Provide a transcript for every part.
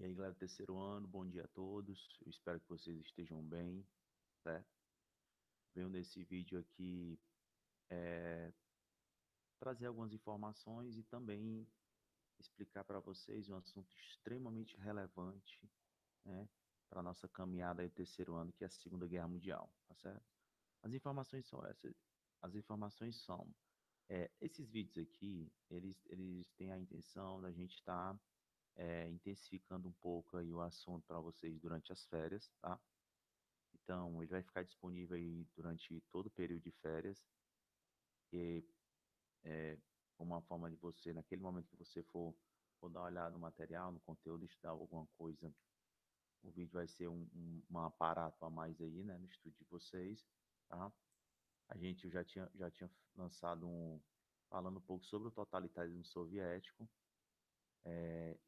aí, galera do terceiro ano, bom dia a todos. Eu espero que vocês estejam bem, certo? Venho nesse vídeo aqui trazer algumas informações e também explicar para vocês um assunto extremamente relevante, né, para a nossa caminhada aí do terceiro ano, que é a Segunda Guerra Mundial, tá certo? As informações são essas. As informações são, esses vídeos aqui, eles têm a intenção da gente estar intensificando um pouco aí o assunto para vocês durante as férias, tá? Então, ele vai ficar disponível aí durante todo o período de férias, e é uma forma de você, naquele momento que você for dar uma olhada no material, no conteúdo, estudar alguma coisa, o vídeo vai ser um aparato a mais aí, né, no estúdio de vocês, tá? Eu já tinha lançado falando um pouco sobre o totalitarismo soviético,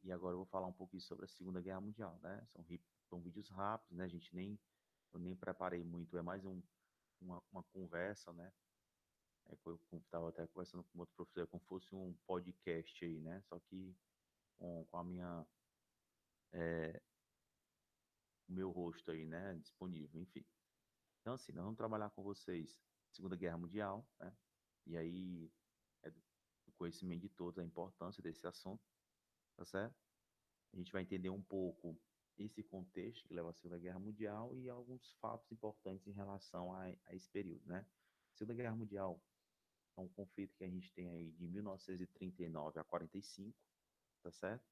e agora eu vou falar um pouquinho sobre a Segunda Guerra Mundial, né? São vídeos rápidos, né? Eu nem preparei muito, é mais uma conversa, né? Eu estava até conversando com outro professor, é como se fosse um podcast aí, né? Só que com a é, o meu rosto aí, né? Disponível, enfim. Então, assim, nós vamos trabalhar com vocês Segunda Guerra Mundial, né? E aí é do conhecimento de todos a importância desse assunto, tá certo? A gente vai entender um pouco esse contexto que leva à Segunda Guerra Mundial e alguns fatos importantes em relação a esse período, né? Segunda Guerra Mundial é um conflito que a gente tem aí de 1939 a 45, tá certo?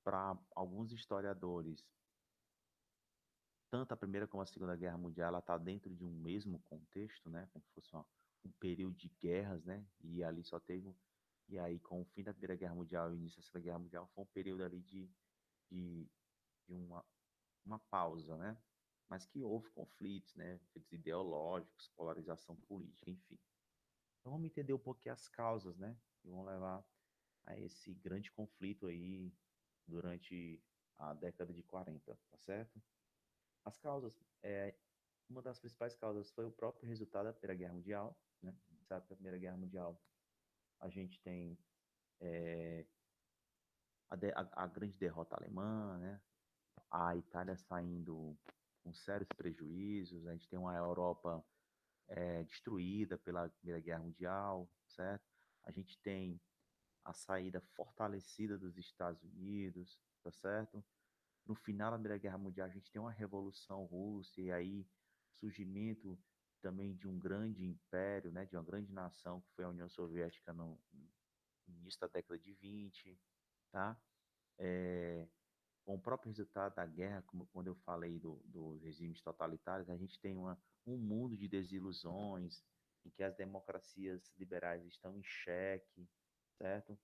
Para alguns historiadores, tanto a Primeira como a Segunda Guerra Mundial, ela está dentro de um mesmo contexto, né? Como se fosse um período de guerras, né? E ali só teve... E aí, com o fim da Primeira Guerra Mundial e o início da Segunda Guerra Mundial, foi um período ali de, de uma pausa, né? Mas que houve conflitos, né? Conflitos ideológicos, polarização política, enfim. Então vamos entender um pouquinho as causas, né? Que vão levar a esse grande conflito aí durante a década de 40, tá certo? As causas, uma das principais causas foi o próprio resultado da Primeira Guerra Mundial, né? A gente sabe que a Primeira Guerra Mundial a gente tem a grande derrota alemã, né? A Itália saindo com sérios prejuízos, a gente tem uma Europa destruída pela Primeira Guerra Mundial, certo? A gente tem a saída fortalecida dos Estados Unidos, tá certo? No final da Primeira Guerra Mundial, a gente tem uma revolução russa e aí surgimento também de um grande império, né, de uma grande nação que foi a União Soviética no início da década de 20, tá? É, com o próprio resultado da guerra, como quando eu falei dos regimes totalitários, a gente tem um mundo de desilusões em que as democracias liberais estão em xeque, certo?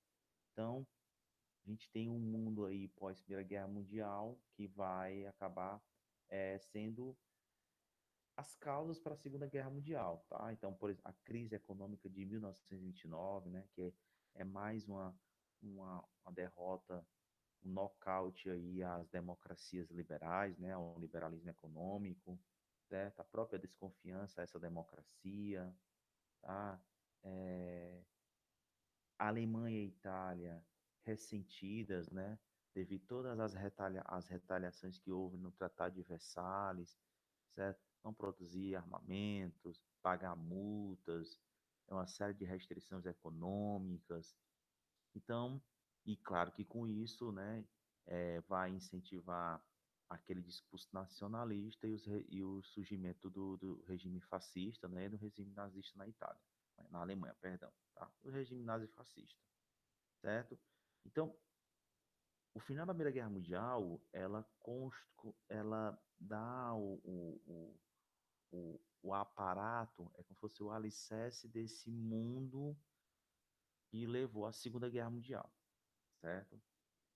Então, a gente tem um mundo aí pós Primeira Guerra Mundial que vai acabar sendo as causas para a Segunda Guerra Mundial, tá? Então, por exemplo, a crise econômica de 1929, né, que é mais uma derrota, um nocaute aí às democracias liberais, né, ao liberalismo econômico, certo? A própria desconfiança a essa democracia, tá? É, a Alemanha e a Itália ressentidas, né, devido a todas as retaliações que houve no Tratado de Versalhes, certo? Não produzir armamentos, pagar multas, uma série de restrições econômicas. Então, e claro que com isso, né, vai incentivar aquele discurso nacionalista e o surgimento do regime fascista, né, e do regime nazista na Itália, na Alemanha, perdão, tá? O regime nazifascista, certo? Então, o final da Primeira Guerra Mundial, ela dá o aparato, é como se fosse o alicerce desse mundo que levou à Segunda Guerra Mundial, certo?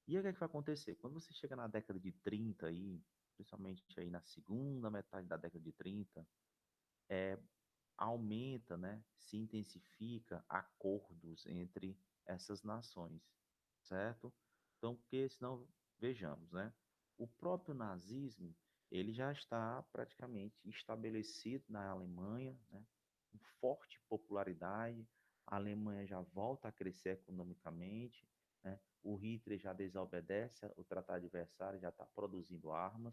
E aí o que é que vai acontecer? Quando você chega na década de 30 aí, principalmente aí na segunda metade da década de 30, aumenta, né, se intensifica acordos entre essas nações, certo? Então, porque senão, vejamos, né, o próprio nazismo, ele já está praticamente estabelecido na Alemanha, né, com forte popularidade, a Alemanha já volta a crescer economicamente, né? O Hitler já desobedece o Tratado de Versalhes, já está produzindo armas,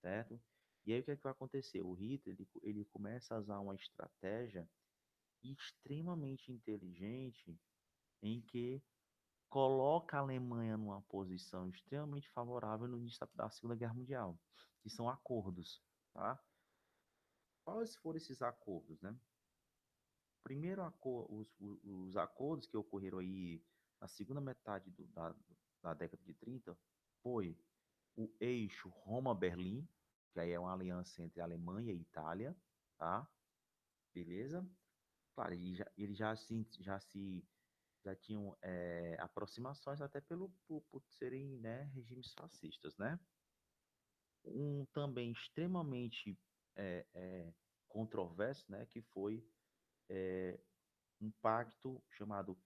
certo? E aí o que é que vai acontecer? O Hitler ele começa a usar uma estratégia extremamente inteligente em que coloca a Alemanha numa posição extremamente favorável no início da Segunda Guerra Mundial, que são acordos, tá? Quais foram esses acordos, né? Primeiro, os acordos que ocorreram aí na segunda metade da década de 30 foi o eixo Roma-Berlim, que aí é uma aliança entre Alemanha e Itália, tá? Beleza? Claro, já tinham aproximações até por serem, né, regimes fascistas, né? Um também extremamente é, é, controverso, né, que foi um pacto chamado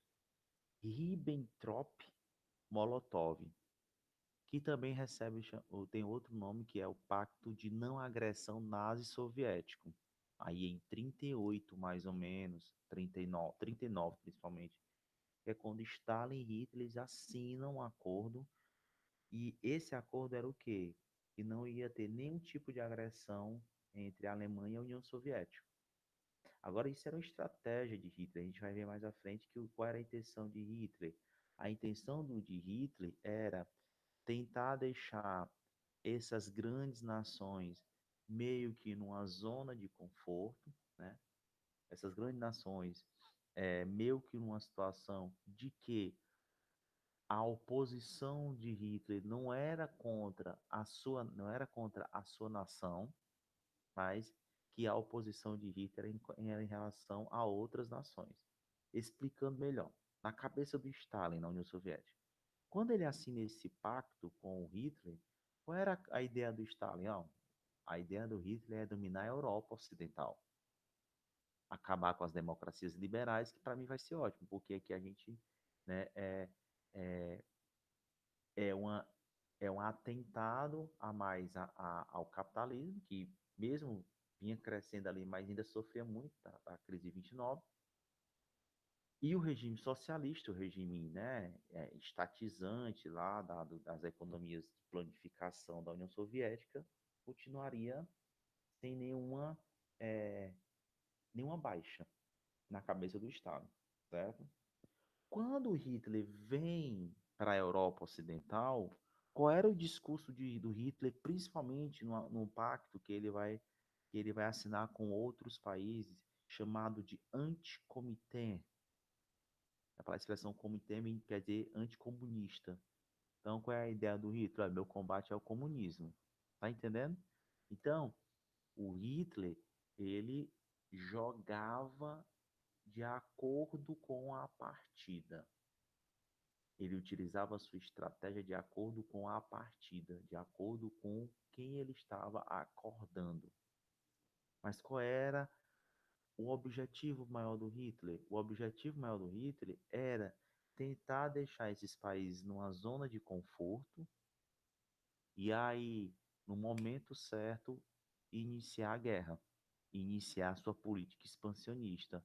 Ribbentrop-Molotov, que também ou tem outro nome que é o Pacto de Não Agressão Nazi-Soviético. Aí em 38, mais ou menos, 39 principalmente, que é quando Stalin e Hitler eles assinam um acordo, e esse acordo era o quê? Que não ia ter nenhum tipo de agressão entre a Alemanha e a União Soviética. Agora, isso era uma estratégia de Hitler. A gente vai ver mais à frente qual era a intenção de Hitler. A intenção de Hitler era tentar deixar essas grandes nações meio que numa zona de conforto, né? Essas grandes nações meio que numa situação de que a oposição de Hitler não era contra a sua nação, mas que a oposição de Hitler era em relação a outras nações. Explicando melhor, na cabeça do Stalin, na União Soviética, quando ele assina esse pacto com o Hitler, qual era a ideia do Stalin? Não, a ideia do Hitler é dominar a Europa Ocidental, acabar com as democracias liberais, que para mim vai ser ótimo, porque aqui a gente, né, é, é, uma, é um atentado a mais ao capitalismo, que mesmo vinha crescendo ali, mas ainda sofria muito da crise de 29. E o regime socialista, o regime, né, estatizante lá das economias de planificação da União Soviética, continuaria sem é, nenhuma baixa na cabeça do Estado, certo? Quando Hitler vem para a Europa Ocidental, qual era o discurso do Hitler, principalmente no pacto que ele vai assinar com outros países, chamado de anticomité? A expressão comitê quer dizer anticomunista. Então, qual é a ideia do Hitler? Meu combate é o comunismo. Tá entendendo? Então, o Hitler, ele jogava de acordo com a partida. Ele utilizava a sua estratégia de acordo com a partida, de acordo com quem ele estava acordando. Mas qual era o objetivo maior do Hitler? O objetivo maior do Hitler era tentar deixar esses países numa zona de conforto e aí, no momento certo, iniciar a guerra, iniciar sua política expansionista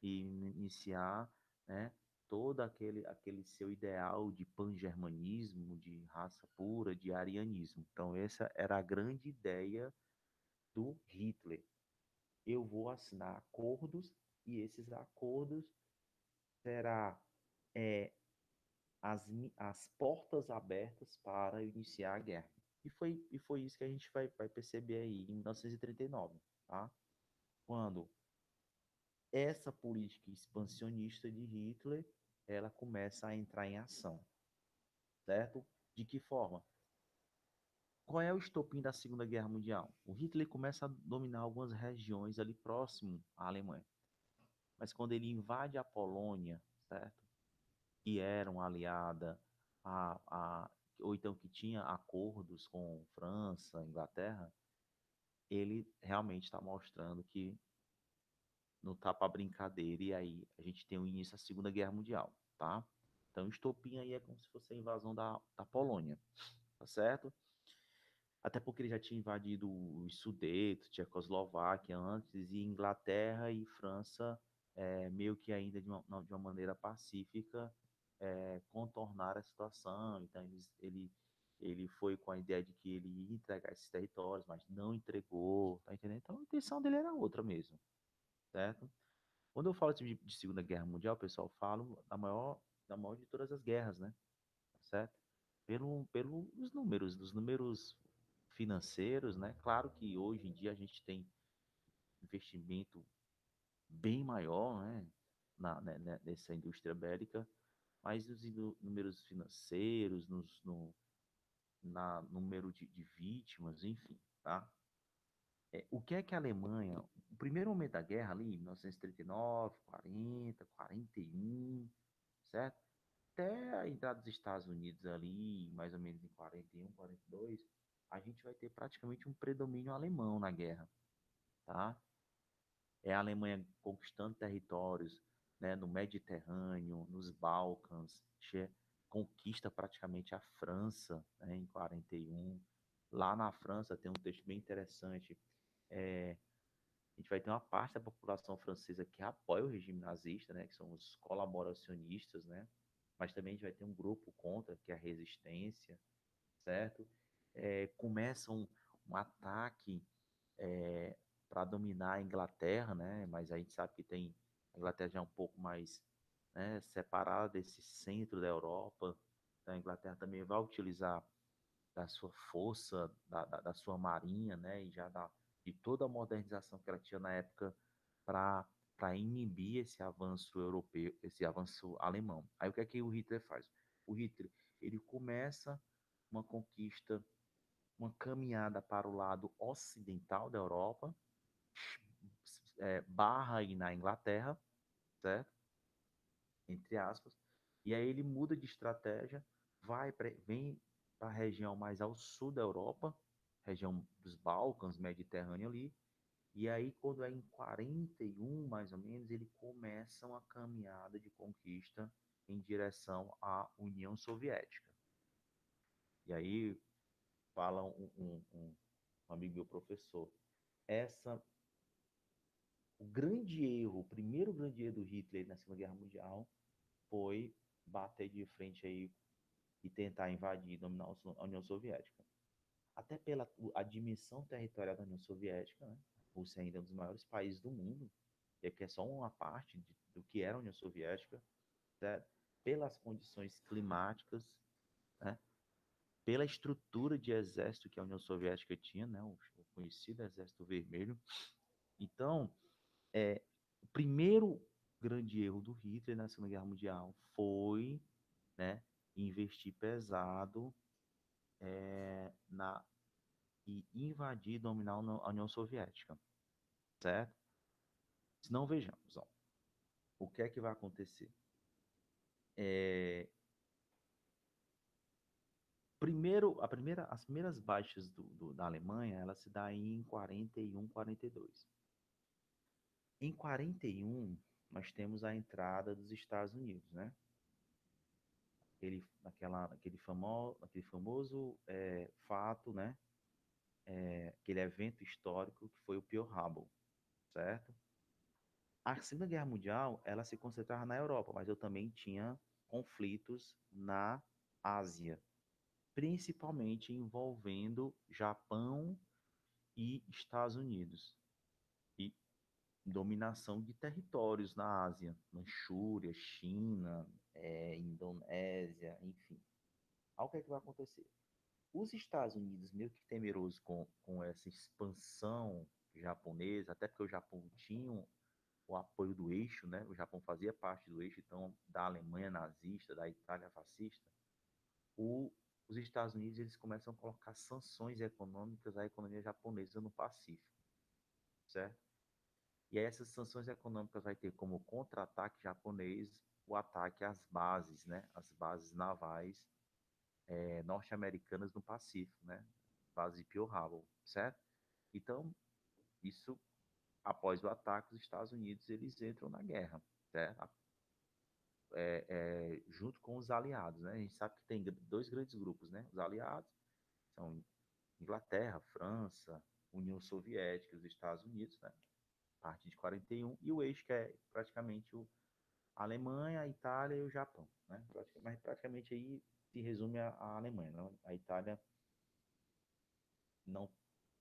e iniciar, né, todo aquele seu ideal de pan-germanismo, de raça pura, de arianismo. Então, essa era a grande ideia do Hitler. Eu vou assinar acordos e esses acordos será é, as portas abertas para iniciar a guerra. E foi isso que a gente vai perceber aí em 1939, tá? Quando essa política expansionista de Hitler, ela começa a entrar em ação, certo? De que forma? Qual é o estopim da Segunda Guerra Mundial? O Hitler começa a dominar algumas regiões ali próximo à Alemanha. Mas quando ele invade a Polônia, certo? Que era uma aliada ou então que tinha acordos com França, Inglaterra, ele realmente está mostrando que não tá para brincadeira, e aí a gente tem o início da Segunda Guerra Mundial, tá? Então, o estopim aí é como se fosse a invasão da Polônia, tá certo? Até porque ele já tinha invadido os Sudetos, Tchecoslováquia antes, e Inglaterra e França, meio que ainda de uma maneira pacífica, contornar a situação. Então, ele foi com a ideia de que ele ia entregar esses territórios, mas não entregou, tá entendendo? Então, a intenção dele era outra mesmo, certo? Quando eu falo de Segunda Guerra Mundial, pessoal, eu falo da maior de todas as guerras, né? Certo? Pelos números, dos números financeiros, né? Claro que hoje em dia a gente tem investimento bem maior, né? Nessa indústria bélica, mas os números financeiros, número de vítimas, enfim, tá? O que é que a Alemanha, o primeiro momento da guerra ali, 1939, 40, 41, certo? Até a entrada dos Estados Unidos ali, mais ou menos em 41, 42, a gente vai ter praticamente um predomínio alemão na guerra, tá? É a Alemanha conquistando territórios, né, no Mediterrâneo, nos Balcãs, conquista praticamente a França, né, em 41. Lá na França tem um texto bem interessante. A gente vai ter uma parte da população francesa que apoia o regime nazista, né, que são os colaboracionistas, né, mas também a gente vai ter um grupo contra, que é a resistência, certo? Começa um ataque para dominar a Inglaterra, né? Mas a gente sabe que tem a Inglaterra já é um pouco mais, né, separada desse centro da Europa. Então, a Inglaterra também vai utilizar da sua força, da sua marinha, né? E já de toda a modernização que ela tinha na época para inibir esse avanço europeu, esse avanço alemão. Aí o que é que o Hitler faz? O Hitler ele começa uma conquista, uma caminhada para o lado ocidental da Europa, barra aí na Inglaterra, certo? Entre aspas. E aí ele muda de estratégia, vem para a região mais ao sul da Europa, região dos Balcãs, Mediterrâneo ali. E aí, quando é em 41, mais ou menos, ele começa uma caminhada de conquista em direção à União Soviética. E aí, fala um amigo meu professor, essa o grande erro, o primeiro grande erro do Hitler na Segunda Guerra Mundial foi bater de frente aí e tentar invadir e dominar a União Soviética. Até pela a dimensão territorial da União Soviética, né? A Rússia ainda é um dos maiores países do mundo, e aqui é só uma parte do que era a União Soviética, certo? Pelas condições climáticas, né? Pela estrutura de exército que a União Soviética tinha, né? O conhecido Exército Vermelho. Então, o primeiro grande erro do Hitler na Segunda Guerra Mundial foi, né, investir pesado e invadir e dominar a União Soviética, certo? Se não, vejamos, ó, o que é que vai acontecer? É, as primeiras baixas da Alemanha, ela se dá em 41, 42. Em 41, nós temos a entrada dos Estados Unidos, né? Aquele famoso fato, né? Aquele evento histórico que foi o Pearl Harbor, certo? A Segunda Guerra Mundial, ela se concentrava na Europa, mas eu também tinha conflitos na Ásia, principalmente envolvendo Japão e Estados Unidos, e dominação de territórios na Ásia, Manchúria, China, Indonésia, enfim. Olha o que é que vai acontecer. Os Estados Unidos, meio que temerosos com essa expansão japonesa, até porque o Japão tinha o apoio do eixo, né? O Japão fazia parte do eixo, então, da Alemanha nazista, da Itália fascista. O, os Estados Unidos eles começam a colocar sanções econômicas à economia japonesa no Pacífico, certo? E aí essas sanções econômicas vai ter como contra-ataque japonês o ataque às bases, né? As bases navais norte-americanas no Pacífico, né? Base de Pearl Harbor, certo? Então, isso, após o ataque, os Estados Unidos eles entram na guerra, certo? Junto com os aliados, né? A gente sabe que tem dois grandes grupos, né? Os aliados são Inglaterra, França, União Soviética, os Estados Unidos, né? Parte de 41, e o eixo que é praticamente A Alemanha, a Itália e o Japão, né? Mas praticamente aí se resume a Alemanha, não? A Itália não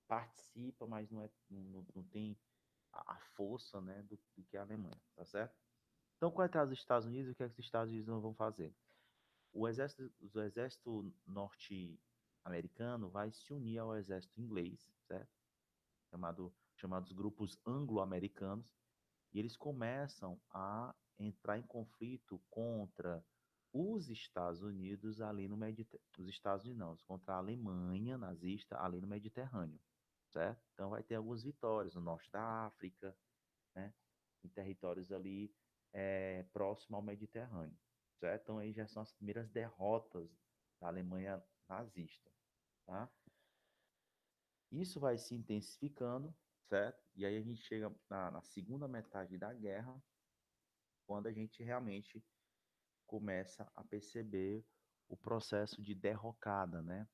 participa, mas não tem a força, né, do que a Alemanha, tá certo? Então, quando atrás dos Estados Unidos, o que é que os Estados Unidos não vão fazer? O exército norte-americano vai se unir ao exército inglês, certo? Chamados grupos anglo-americanos, e eles começam a entrar em conflito contra os Estados Unidos ali no Mediterrâneo, os Estados Unidos não, contra a Alemanha nazista ali no Mediterrâneo, certo? Então vai ter algumas vitórias no norte da África, né? Em territórios ali próximo ao Mediterrâneo, certo? Então aí já são as primeiras derrotas da Alemanha nazista, tá? Isso vai se intensificando, certo? E aí a gente chega na segunda metade da guerra, quando a gente realmente começa a perceber o processo de derrocada, né?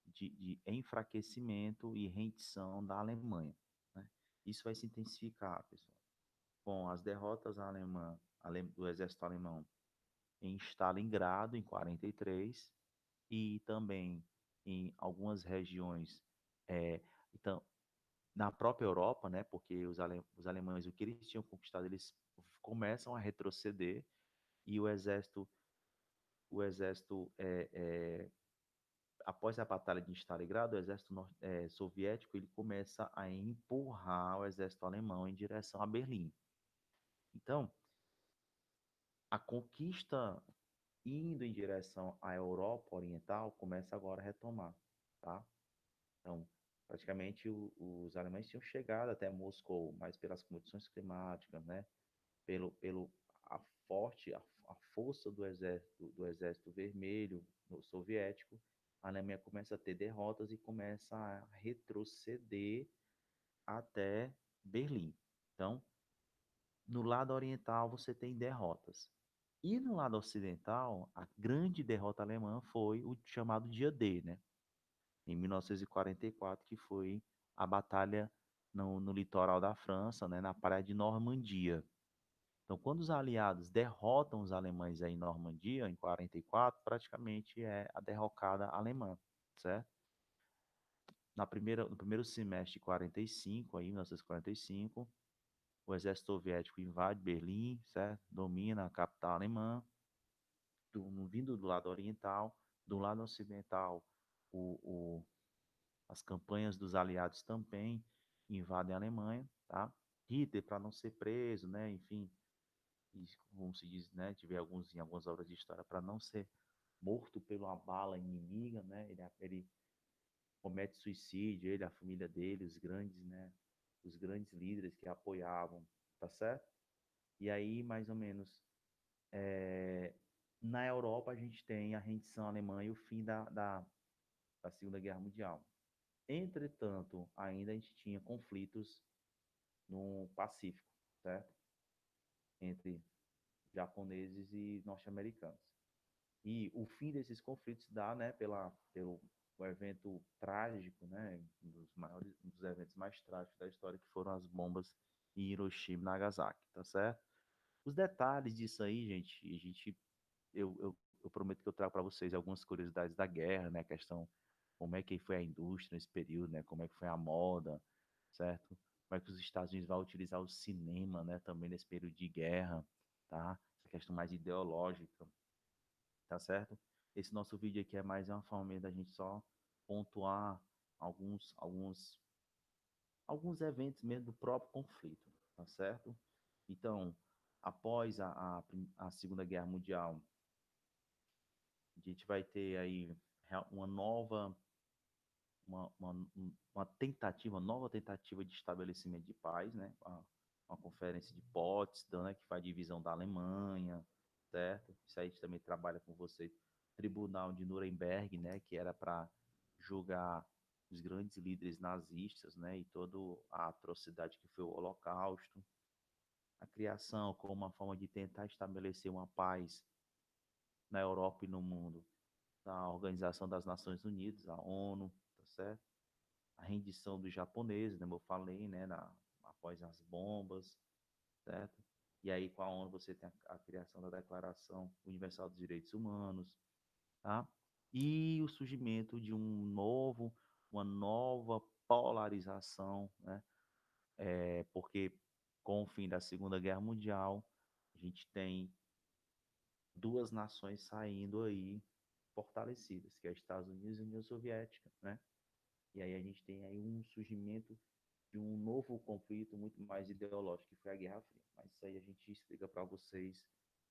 De enfraquecimento e rendição da Alemanha, né? Isso vai se intensificar, pessoal, com as derrotas do exército alemão em Stalingrado, em 43, e também em algumas regiões, então, na própria Europa, né, porque os alemães, o que eles tinham conquistado, eles começam a retroceder, e o exército, após a Batalha de Stalingrado, o exército soviético, ele começa a empurrar o exército alemão em direção a Berlim. Então, a conquista indo em direção à Europa Oriental começa agora a retomar, tá? Então, praticamente os alemães tinham chegado até Moscou, mas pelas condições climáticas, né? Pelo a a força do exército vermelho no soviético, a Alemanha começa a ter derrotas e começa a retroceder até Berlim. Então, no lado oriental você tem derrotas. E no lado ocidental, a grande derrota alemã foi o chamado Dia D, né? Em 1944, que foi a batalha no litoral da França, né, na praia de Normandia. Então, quando os aliados derrotam os alemães aí em Normandia, em 44, praticamente é a derrocada alemã, certo? No primeiro semestre de 45, aí, 1945, o exército soviético invade Berlim, certo? Domina a capital alemã, vindo do lado oriental. Do lado ocidental, o, o, as campanhas dos aliados também invadem a Alemanha, tá? Hitler, para não ser preso, né? Enfim, como se diz, né? Tive em algumas obras de história, para não ser morto pela bala inimiga, né? Ele comete suicídio, ele, a família dele, os grandes, né? Os grandes líderes que apoiavam, tá certo? E aí, mais ou menos, é, na Europa a gente tem a rendição alemã e o fim da Segunda Guerra Mundial. Entretanto, ainda a gente tinha conflitos no Pacífico, certo? Entre japoneses e norte-americanos. E o fim desses conflitos dá, né, pelo o evento trágico, né, um dos eventos mais trágicos da história, que foram as bombas em Hiroshima e Nagasaki, tá certo? Os detalhes disso aí, gente, eu prometo que eu trago para vocês algumas curiosidades da guerra, né, a questão como é que foi a indústria nesse período, né, como é que foi a moda, certo? Como é que os Estados Unidos vão utilizar o cinema, né, também nesse período de guerra, tá? Essa questão mais ideológica, tá certo? Esse nosso vídeo aqui é mais uma forma da gente só pontuar alguns, alguns, alguns eventos mesmo do próprio conflito, tá certo? Então, após a Segunda Guerra Mundial, a gente vai ter aí uma nova, uma tentativa, uma nova tentativa de estabelecimento de paz, né? Uma conferência de Potsdam, né? Que faz divisão da Alemanha, certo? Isso aí a gente também trabalha com você. Tribunal de Nuremberg, né? Que era para julgar os grandes líderes nazistas, né? E toda a atrocidade que foi o Holocausto. A criação como uma forma de tentar estabelecer uma paz na Europa e no mundo, da Organização das Nações Unidas, a ONU, tá certo? A rendição dos japoneses, né, como eu falei, né, após as bombas, certo? E aí, com a ONU, você tem a criação da Declaração Universal dos Direitos Humanos, tá? E o surgimento de uma nova polarização, né? Porque com o fim da Segunda Guerra Mundial, a gente tem duas nações saindo aí fortalecidas, que é Estados Unidos e União Soviética, né? E aí a gente tem aí um surgimento de um novo conflito muito mais ideológico, que foi a Guerra Fria. Mas isso aí a gente explica para vocês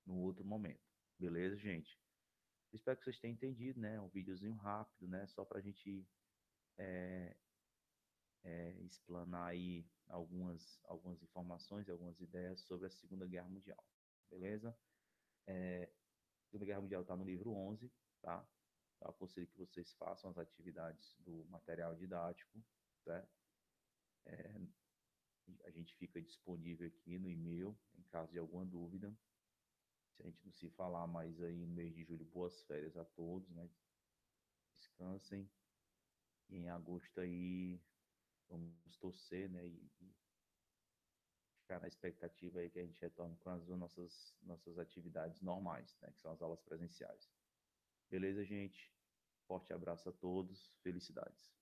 no outro momento. Beleza, gente? Espero que vocês tenham entendido, né? Um videozinho rápido, né? Só para a gente explanar aí algumas informações e algumas ideias sobre a Segunda Guerra Mundial. Beleza? A Segunda Guerra Mundial está no livro 11, tá? Eu aconselho que vocês façam as atividades do material didático, certo? A gente fica disponível aqui no e-mail, em caso de alguma dúvida. Se a gente não se falar mais aí no mês de julho, boas férias a todos, né? Descansem. E em agosto aí, vamos torcer, né? E ficar na expectativa aí que a gente retorne com as nossas atividades normais, né? Que são as aulas presenciais. Beleza, gente? Forte abraço a todos. Felicidades.